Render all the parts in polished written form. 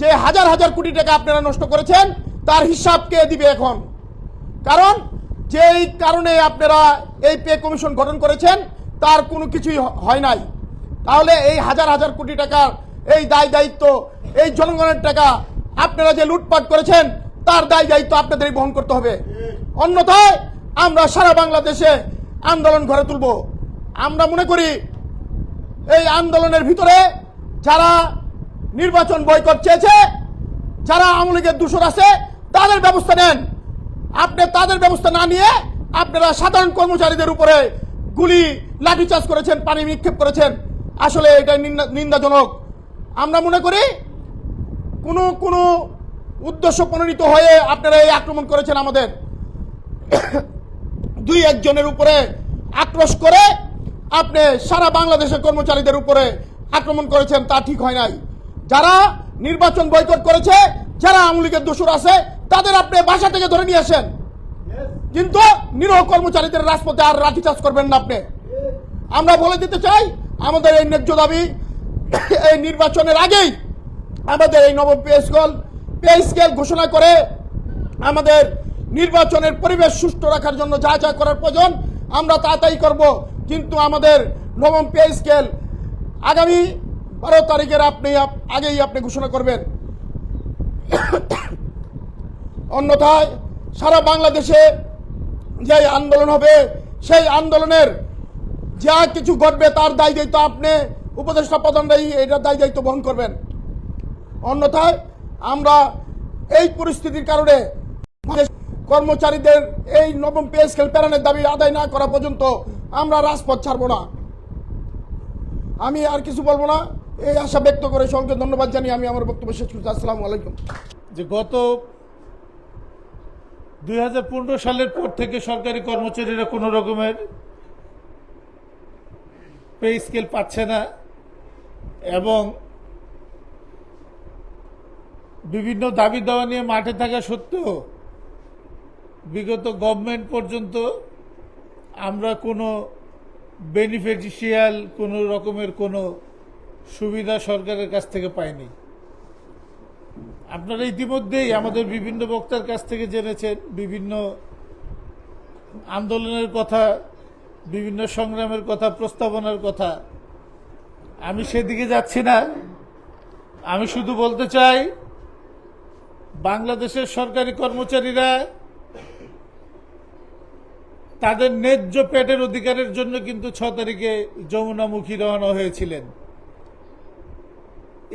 যে হাজার হাজার কোটি টাকা আপনারা নষ্ট করেছেন তার হিসাব কে দিবে এখন? কারণ যেই কারণে আপনারা এই পে কমিশন গঠন করেছেন তার কোনো কিছুই হয় নাই। তাহলে এই হাজার হাজার কোটি টাকার এই দায় দায়িত্ব, এই জনগণের টাকা আপনারা যে লুটপাট করেছেন তার দায় দায়িত্ব আপনাদেরই বহন করতে হবে। অন্যথায় আমরা সারা বাংলাদেশে আন্দোলন গড়ে তুলব। আমরা মনে করি এই আন্দোলনের ভিতরে যারা নির্বাচন বয়কট চেয়েছে, যারা আওয়ামী লীগের দূষর আছে, তাদের ব্যবস্থা নেন। আপনি তাদের ব্যবস্থা না নিয়ে আপনারা সাধারণ কর্মচারীদের উপরে গুলি লাঠিচার্জ করেছেন, পানি নিক্ষেপ করেছেন। আসলে এটা নিন্দাজনক। আমরা মনে করি কোনো উদ্দেশ্য প্রণোদিত হয়ে আপনারা এই আক্রমণ করেছেন। আমাদের দুই একজনের উপরে আক্রোশ করে আপনি সারা বাংলাদেশের কর্মচারীদের উপরে আক্রমণ করেছেন, তা ঠিক হয় নাই। যারা নির্বাচন বয়কট করেছে, যারা আওয়ামী লীগের দোষর আছে, তাদের আপনি বাসা থেকে ধরে নিয়ে আসেন, কিন্তু নিরীহ কর্মচারীদের রাজপথে আর লাঠিচার্জ করবেন না আপনি। আমরা বলে দিতে চাই, আমাদের এই ন্যায্য দাবি, এই নির্বাচনের আগেই আমাদের এই নবম পে স্কেল ঘোষণা করে আমাদের নির্বাচনের পরিবেশ সুষ্ঠু রাখার জন্য যা যা করার প্রয়োজন আমরা তাই করব। কিন্তু আমাদের নবম পে স্কেল আগামী 12 তারিখের আগেই আপনি ঘোষণা করবেন। অন্যথায় সারা বাংলাদেশে যে আন্দোলন হবে, সেই আন্দোলনের যা কিছু ঘটবে তার দায় দায়িত্ব আপনি উপদেষ্টা প্রধানরাই এটার দায় দায়িত্ব বহন করবেন। অন্যথায় আমরা এই পরিস্থিতির কারণে কর্মচারীদের এই নবম পে স্কেল প্যারানের দাবি আদায় না করা পর্যন্ত আমরা রাজপথ ছাড়ব না। আমি আর কিছু বলবো না, এই আশা ব্যক্ত করে সকলকে ধন্যবাদ জানিয়ে আমি আমার বক্তব্য শেষ করছি। আসসালামু আলাইকুম। যে গত 2015 সালের পর থেকে সরকারি কর্মচারীরা কোনো রকমের পে স্কেল পাচ্ছে না এবং বিভিন্ন দাবি দাওয়া নিয়ে মাঠে থাকা সত্ত্বেও বিগত গভর্নমেন্ট পর্যন্ত আমরা কোনো বেনিফিশিয়াল কোনো রকমের কোনো সুবিধা সরকারের কাছ থেকে পাইনি। আপনারা ইতিমধ্যেই আমাদের বিভিন্ন বক্তার কাছ থেকে জেনেছেন বিভিন্ন আন্দোলনের কথা, বিভিন্ন সংগ্রামের কথা, প্রস্তাবনার কথা। আমি সেদিকে যাচ্ছি না। আমি শুধু বলতে চাই, বাংলাদেশের সরকারি কর্মচারীরা তাদের ন্যায্য পেটের অধিকারের জন্য কিন্তু 6 তারিখে যমুনামুখী রওনা হয়েছিলেন।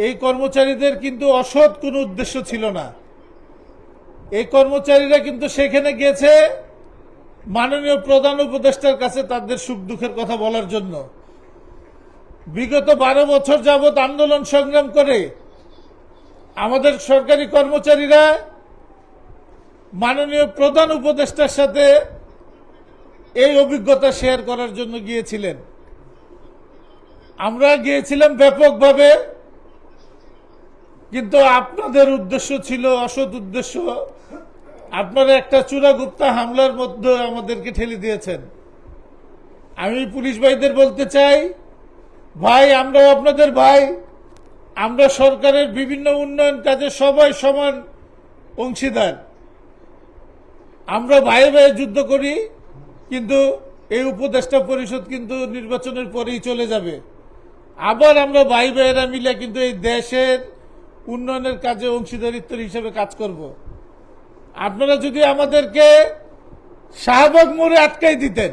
এই কর্মচারীদের কিন্তু অসৎ কোনো উদ্দেশ্য ছিল না। এই কর্মচারীরা কিন্তু সেখানে গিয়েছে মাননীয় প্রধান উপদেষ্টার কাছে তাদের সুখ দুঃখের কথা বলার জন্য। বিগত 12 বছর যাবৎ আন্দোলন সংগ্রাম করে আমাদের সরকারি কর্মচারীরা মাননীয় প্রধান উপদেষ্টার সাথে এই অভিজ্ঞতা শেয়ার করার জন্য গিয়েছিলেন। আমরা গিয়েছিলাম ব্যাপকভাবে, কিন্তু আপনাদের উদ্দেশ্য ছিল অসৎ উদ্দেশ্য। আপনারা একটা চূড়াগুপ্তা হামলার মধ্যে আমাদেরকে ঠেলে দিয়েছেন। আমি পুলিশ ভাইদের বলতে চাই, ভাই আমরাও আপনাদের ভাই, আমরা সরকারের বিভিন্ন উন্নয়ন কাজে সবাই সমান অংশীদার। আমরা ভাইয়ে ভাইয়ে যুদ্ধ করি, কিন্তু এই উপদেষ্টা পরিষদ কিন্তু নির্বাচনের পরেই চলে যাবে। আবার আমরা ভাই ভাইয়েরা মিলে কিন্তু এই দেশের উন্নয়নের কাজে অংশীদারিত্বের হিসেবে কাজ করব। আপনারা যদি আমাদেরকে শাহবাগ মোড়ে আটকাই দিতেন,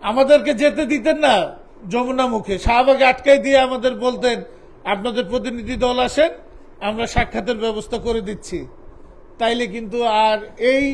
আমাদেরকে যেতে দিতেন না যমুনা মুখে, শাহবাগে আটকাই দিয়ে আমাদের বলতেন আপনাদের প্রতিনিধি দল আসেন, আমরা সাক্ষাতের ব্যবস্থা করে দিচ্ছি, তাইলে কিন্তু আর এই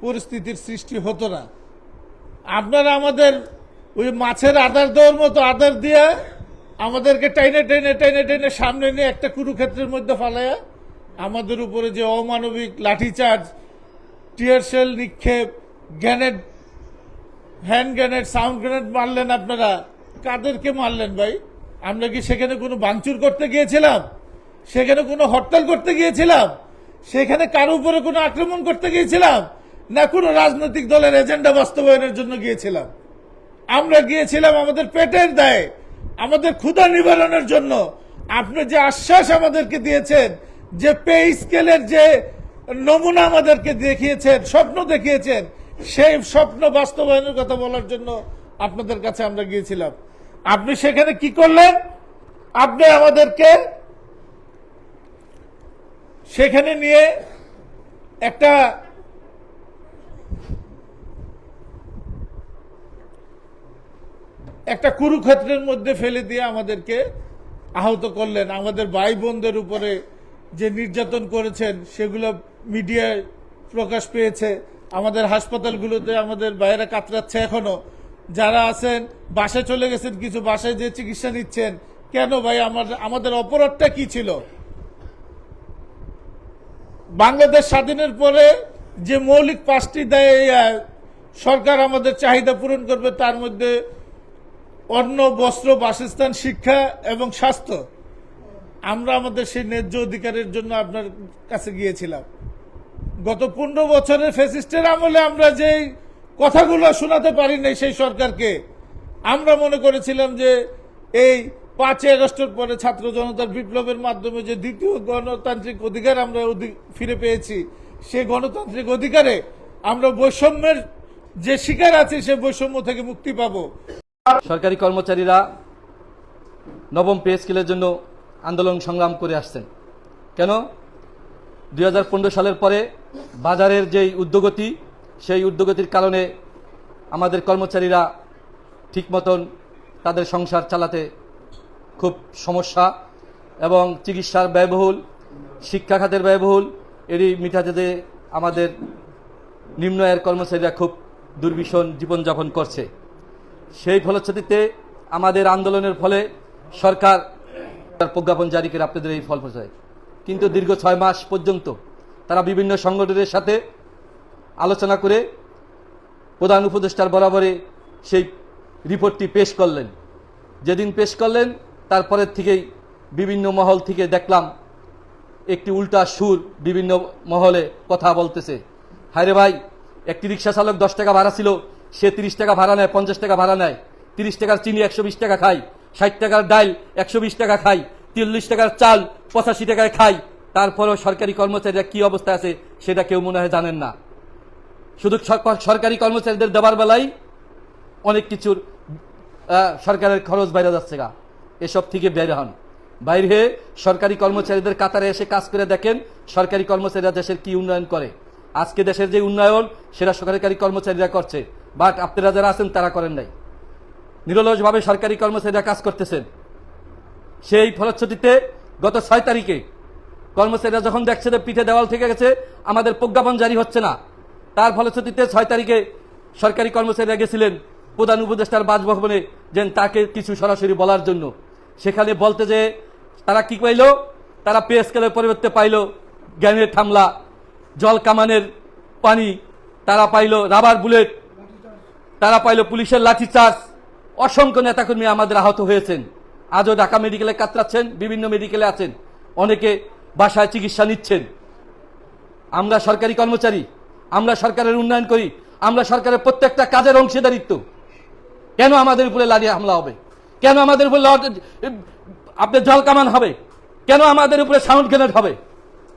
পরিস্থিতির সৃষ্টি হতো না। আপনারা আমাদের ওই মাছের আদার দেওয়ার মতো আদার দিয়ে আমাদেরকে টাইনে টাইনে টাইনে টাইনে সামনে নিয়ে একটা কুরুক্ষেত্রের মধ্যে ফালাইয়া আমাদের উপরে যে অমানবিক লাঠিচার্জ, টিয়ার শেল নিক্ষেপ, grenade, hand grenade, sound grenade মারলেন। আপনারা কাদেরকে মারলেন ভাই? আমরা কি সেখানে কোনো ভাঙচুর করতে গিয়েছিলাম? সেখানে কোনো হরতাল করতে গিয়েছিলাম? সেখানে কারো উপরে কোনো আক্রমণ করতে গিয়েছিলাম? না কোনো রাজনৈতিক দলের এজেন্ডা বাস্তবায়নের জন্য গিয়েছিলাম? আমরা গিয়েছিলাম আমাদের পেটের দায়ে, আমাদের ক্ষুধা নিবারণের জন্য, আপনি যে আশ্বাস আমাদেরকে দিয়েছেন, যে পে স্কেলের যে নমুনা আমাদেরকে দেখিয়েছেন, স্বপ্ন দেখিয়েছেন, সেই স্বপ্ন বাস্তবায়নের কথা বলার জন্য আপনাদের কাছে আমরা গিয়েছিলাম। আপনি সেখানে কি করলেন? আপনি আমাদেরকে সেখানে নিয়ে একটা কুরুক্ষেত্রের মধ্যে ফেলে দিয়ে আমাদেরকে আহত করলেন। আমাদের ভাই বোনদের উপরে যে নির্যাতন করেছেন সেগুলো মিডিয়ায় প্রকাশ পেয়েছে। আমাদের হাসপাতালগুলোতে আমাদের ভাইয়েরা কাতরাচ্ছে এখনো। যারা আছেন বাসায় চলে গেছেন, কিছু বাসায় যে চিকিৎসা নিচ্ছেন। কেন ভাই? আমাদের অপরাধটা কি ছিল? বাংলাদেশ স্বাধীনের পরে যে মৌলিক 5টি দায় সরকার আমাদের চাহিদা পূরণ করবে, তার মধ্যে অন্ন, বস্ত্র, বাসস্থান, শিক্ষা এবং স্বাস্থ্য। আমরা আমাদের সেই ন্যায্য অধিকারের জন্য আপনার কাছে গিয়েছিলাম। গত 15 বছরের ফ্যাসিস্টের আমলে আমরা যেই কথাগুলো শোনাতে পারি নাই সেই সরকারকে, আমরা মনে করেছিলাম যে এই 5ই আগস্টের পরে ছাত্র জনতার বিপ্লবের মাধ্যমে যে দ্বিতীয় গণতান্ত্রিক অধিকার আমরা ফিরে পেয়েছি, সেই গণতান্ত্রিক অধিকারে আমরা বৈষম্যের যে শিকার আছি সে বৈষম্য থেকে মুক্তি পাবো। সরকারি কর্মচারীরা নবম পে স্কেলের জন্য আন্দোলন সংগ্রাম করে আসছেন। কেন? 2015 সালের পরে বাজারের যেই ঊর্ধ্বগতি, সেই ঊর্ধ্বগতির কারণে আমাদের কর্মচারীরা ঠিক মতন তাদের সংসার চালাতে খুব সমস্যা, এবং চিকিৎসার ব্যয়বহুল, শিক্ষা খাতের ব্যয়বহুল এরই মিটাতে আমাদের নিম্ন আয়ের কর্মচারীরা খুব দুর্বিষহ জীবনযাপন করছে। সেই ফলশ্রুতিতে আমাদের আন্দোলনের ফলে সরকার তার প্রজ্ঞাপন জারি করে আপনাদের এই ফল পৌঁছায়। কিন্তু দীর্ঘ 6 মাস পর্যন্ত তারা বিভিন্ন সংগঠনের সাথে আলোচনা করে প্রধান উপদেষ্টার বরাবরে সেই রিপোর্টটি পেশ করলেন। যেদিন পেশ করলেন তারপরের থেকেই বিভিন্ন মহল থেকে দেখলাম একটি উল্টা সুর বিভিন্ন মহলে কথা বলতেছে। হায়রে ভাই, একটি রিক্সা চালক 10 টাকা ভাড়া ছিল, সে 30 টাকা ভাড়া নেয়, 50 টাকা ভাড়া নেয়, 30 টাকার চিনি 120 টাকা খায়, 60 টাকার ডাল 120 টাকা খায়, 40 টাকার চাল 85 টাকায় খায়। তারপরেও সরকারি কর্মচারীরা কি অবস্থা আছে সেটা কেউ মনে হয় জানেন না। শুধু সরকারি কর্মচারীদের দেবার বেলায় অনেক কিছুর সরকারের খরচ বাইরে যাচ্ছে গা। এসব থেকে বের হন, বাইরে হয়ে সরকারি কর্মচারীদের কাতারে এসে কাজ করে দেখেন সরকারি কর্মচারীরা দেশের কি উন্নয়ন করে। আজকে দেশের যে উন্নয়ন সেটা সরকারি কর্মচারীরা করছে, বাট আপনারা যারা আছেন তারা করেন নাই। নিরলসভাবে সরকারি কর্মচারীরা কাজ করতেছেন। সেই ফলশ্রুতিতে গত 6 তারিখে কর্মচারীরা যখন দেখছে যে পিঠে দেওয়াল থেকে গেছে, আমাদের প্রজ্ঞাপন জারি হচ্ছে না, তার ফলশ্রুতিতে 6 তারিখে সরকারি কর্মচারীরা গেছিলেন প্রধান উপদেষ্টার বাসভবনে যে তাকে কিছু সরাসরি বলার জন্য। সেখানে বলতে যে তারা কি পাইল, তারা পে স্কেলের পরিবর্তে পাইল গ্রেনেড হামলা, জল কামানের পানি, তারা পাইল রাবার বুলেট, তারা পাইল পুলিশের লাঠিচার্জ। অসংখ্য নেতাকর্মী আমাদের আহত হয়েছেন, আজও ঢাকা মেডিকেলে কাতরাচ্ছেন, বিভিন্ন মেডিকেলে আছেন, অনেকে বাসায় চিকিৎসা নিচ্ছেন। আমরা সরকারি কর্মচারী, আমরা সরকারের উন্নয়ন করি, আমরা সরকারের প্রত্যেকটা কাজের অংশীদারিত্ব। কেন আমাদের উপরে লাঠি হামলা হবে? কেন আমাদের উপরে আপনার জল কামান হবে? কেন আমাদের উপরে সাউন্ড গ্রেনেড হবে?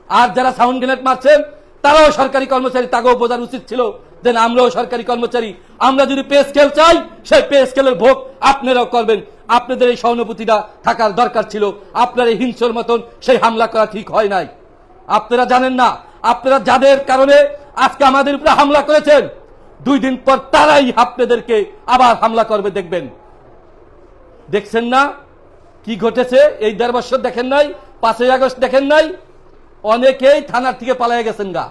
আর যারা সাউন্ড গ্রেনেড মারছেন তারাও সরকারি কর্মচারী, তাকেও বোঝার উচিত ছিল যে আমরাও সরকারি কর্মচারী। আমরা যদি পে স্কেল চাই, সেই পে স্কেলের ভোগ আপনারাও করবেন। আপনাদের এই সহানুভূতিটা থাকার দরকার ছিল। আপনার এই হিংস্র মতন সেই হামলা করা ঠিক হয় নাই। আপনারা জানেন না, আপনারা যাদের কারণে আজকে আমাদের উপরে হামলা করেছেন, 2 দিন পর তারাই আপনাদেরকে আবার হামলা করবে। দেখবেন, দেখছেন না কি ঘটেছে? এই 1.5 বছর দেখেন নাই? 5ই আগস্ট দেখেন নাই? অনেকেই থানার থেকে পালিয়ে গেছেন গা।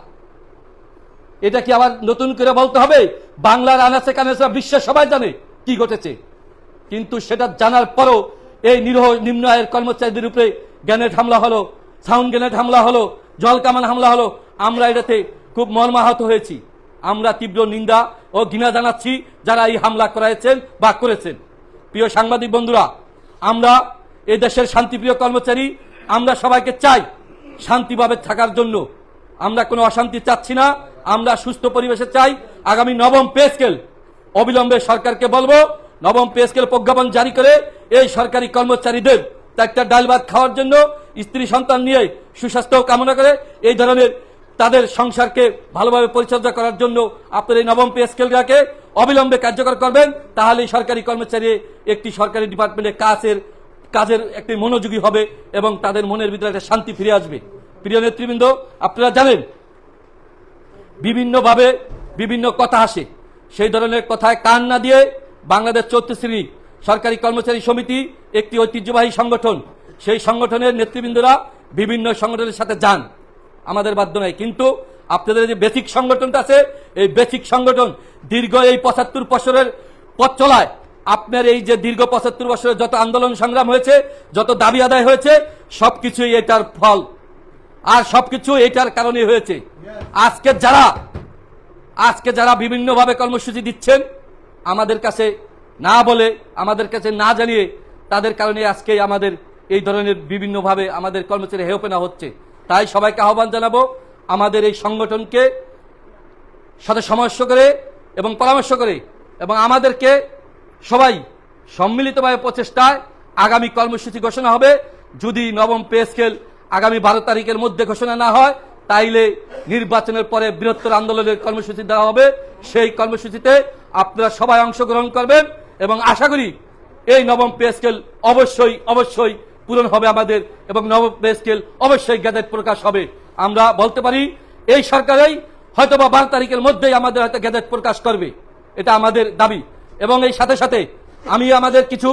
এটা কি আবার নতুন করে বলতে হবে? বাংলার আনাচে কানাচে বিশ্বের সবাই জানে কি ঘটেছে। কিন্তু সেটা জানার পরও এই নিরীহ নিম্ন আয়ের কর্মচারীদের উপরে গ্রেনেড হামলা হলো, সাউন্ড গ্রেনেড হামলা হলো, জল কামান হামলা হলো। আমরা এটাতে খুব মর্মাহত হয়েছি। আমরা তীব্র নিন্দা ও ঘৃণা জানাচ্ছি যারা এই হামলা করাইছেন বা করেছেন। প্রিয় সাংবাদিক বন্ধুরা, আমরা এই দেশের শান্তিপ্রিয় কর্মচারী, আমরা সবাইকে চাই শান্তিভাবে থাকার জন্য। আমরা কোনো অশান্তি চাচ্ছি না, আমরা সুস্থ পরিবেশে চাই। আগামী নবম পে স্কেল অবিলম্বে সরকারকে বলবো, নবম পে স্কেল প্রজ্ঞাপন জারি করে এই সরকারি কর্মচারীদের একটা ডাল ভাত খাওয়ার জন্য স্ত্রী সন্তান নিয়ে সুস্বাস্থ্য কামনা করে এই ধরনের তাদের সংসারকে ভালোভাবে পরিচর্যা করার জন্য আপনার এই নবম পে স্কেলটাকে অবিলম্বে কার্যকর করবেন, তাহলেই সরকারি কর্মচারী একটি সরকারি ডিপার্টমেন্টে কাজের একটি মনোযোগী হবে এবং তাদের মনের ভিতরে একটা শান্তি ফিরে আসবে। প্রিয় নেতৃবৃন্দ, আপনারা জানেন বিভিন্নভাবে বিভিন্ন কথা আসে, সেই ধরনের কথায় কান না দিয়ে বাংলাদেশ 34 শ্রেণী সরকারি কর্মচারী সমিতি একটি ঐতিহ্যবাহী সংগঠন, সেই সংগঠনের নেতৃবৃন্দরা বিভিন্ন সংগঠনের সাথে যান, আমাদের বাধ্য নাই। কিন্তু আপনাদের যে বেসিক সংগঠনটা আছে, এই বেসিক সংগঠন দীর্ঘ এই 75 বছরের পথ চলায় আপনার এই যে দীর্ঘ 75 বছরের যত আন্দোলন সংগ্রাম হয়েছে, যত দাবি আদায় হয়েছে, সবকিছুই এটার ফল আর সবকিছু এটার কারণে হয়েছে। আজকে যারা বিভিন্নভাবে কর্মসূচি দিচ্ছেন আমাদের কাছে না বলে, আমাদের কাছে না জানিয়ে, তাদের কারণে আজকে আমাদের এই ধরনের বিভিন্নভাবে আমাদের কর্মচারী হেয়পেনা হচ্ছে। তাই সবাইকে আহ্বান জানাবো আমাদের এই সংগঠনকে সাথে সমস্য করে এবং পরামর্শ করে এবং আমাদেরকে সবাই সম্মিলিতভাবে প্রচেষ্টায় আগামী কর্মসূচি ঘোষণা হবে। যদি নবম পে স্কেল আগামী 12 তারিখের মধ্যে ঘোষণা না হয়, তাইলে নির্বাচনের পরে বৃহত্তর আন্দোলনের কর্মসূচি দেওয়া হবে। সেই কর্মসূচিতে আপনারা সবাই অংশগ্রহণ করবেন এবং আশা করি এই নবম পে স্কেল অবশ্যই পূরণ হবে আমাদের এবং নবম পে স্কেল অবশ্যই গেজেট প্রকাশ হবে। আমরা বলতে পারি এই সরকারই হয়তো বা 12 তারিখের মধ্যেই আমাদের হয়তো গেজেট প্রকাশ করবে, এটা আমাদের দাবি। এবং এই সাথে সাথে আমি আমাদের কিছু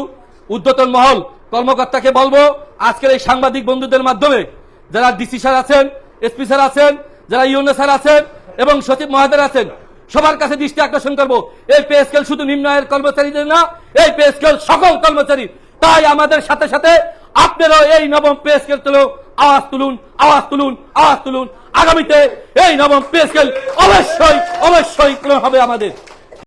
ঊর্ধ্বতন মহল কর্মকর্তাকে বলবো, আজকের এই সাংবাদিক বন্ধুদের মাধ্যমে যারা ডিসি স্যার আছেন, এসপি স্যার আছেন, যারা ইউনো স্যার আছেন এবং সচিব মহোদয় আছেন, সবার কাছে দৃষ্টি আকর্ষণ করবো, এই পে স্কেল শুধু নিম্ন আয়ের কর্মচারীদের না, এই পে স্কেল সকল কর্মচারী। তাই আমাদের সাথে সাথে আপনারাও এই নবম পে স্কেল তুলো আওয়াজ তুলুন। আগামীতে এই নবম পে স্কেল অবশ্যই পূরণ হবে আমাদের।